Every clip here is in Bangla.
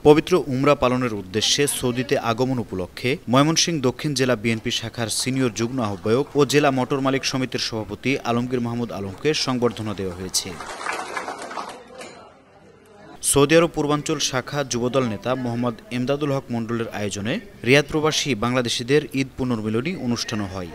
পবিত্র উমরা পালনের উদ্দেশ্যে সৌদিতে আগমন উপলক্ষে ময়মনসিংহ দক্ষিণ জেলা বিএনপি শাখার সিনিয়র যুগ্ম আহ্বায়ক ও জেলা মোটর মালিক সমিতির সভাপতি আলমগীর মাহমুদ আলমকে সংবর্ধনা দেওয়া হয়েছে। সৌদি আরব পূর্বাঞ্চল শাখা যুবদল নেতা মোহাম্মদ এমদাদুল হক মণ্ডলের আয়োজনে রিয়াদ প্রবাসী বাংলাদেশিদের ঈদ পুনর্মিলনী অনুষ্ঠানও হয়।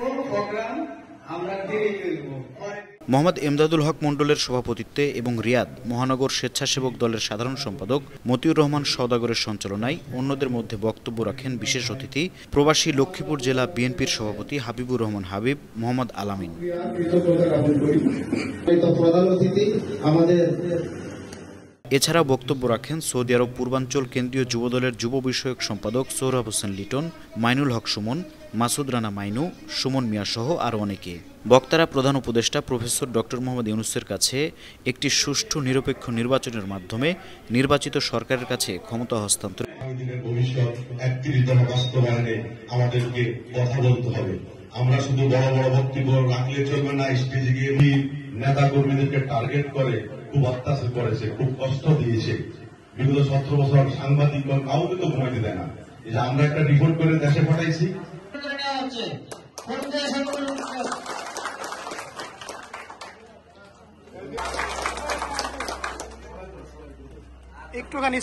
মোহাম্মদ এমদাদুল হক মণ্ডলের সভাপতিত্বে এবং রিয়াদ মহানগর স্বেচ্ছাসেবক দলের সাধারণ সম্পাদক মতিউর রহমান সওদাগরের সঞ্চালনায় অন্যদের মধ্যে বক্তব্য রাখেন বিশেষ অতিথি প্রবাসী লক্ষ্মীপুর জেলা বিএনপির সভাপতি হাবিবুর রহমান হাবিব, মোহাম্মদ আলামিন। এছাড়া বক্তব্য রাখেন সৌদি আরব পূর্বাঞ্চল কেন্দ্রীয় যুবদলের যুব বিষয়ক সম্পাদক সোহরাব হোসেন লিটন, মাইনুল হক সুমন, মাসুদ রানা মাইনু, সুমন মিয়া সহ আরও অনেকে। বক্তারা প্রধান উপদেষ্টা প্রফেসর ডক্টর মোহাম্মদ ইউনূসের কাছে একটি সুষ্ঠু নিরপেক্ষ নির্বাচনের মাধ্যমে নির্বাচিত সরকারের কাছে ক্ষমতা হস্তান্তর আমাদেরকে কথা বলতে হবে। আমরা শুধু বড় বড় বক্তব্য রাখলে চলবে না। স্টেজে গিয়ে নেতা কর্মীদেরকে টার্গেট করে খুব অত্যাচার করেছে, খুব কষ্ট দিয়েছে। বিগত 17 বছর সাংবাদিক কাউকে তো ঘুমাইতে দেয় না। এই যে আমরা একটা রিপোর্ট করে দেশে পাঠাইছি। একটুখানি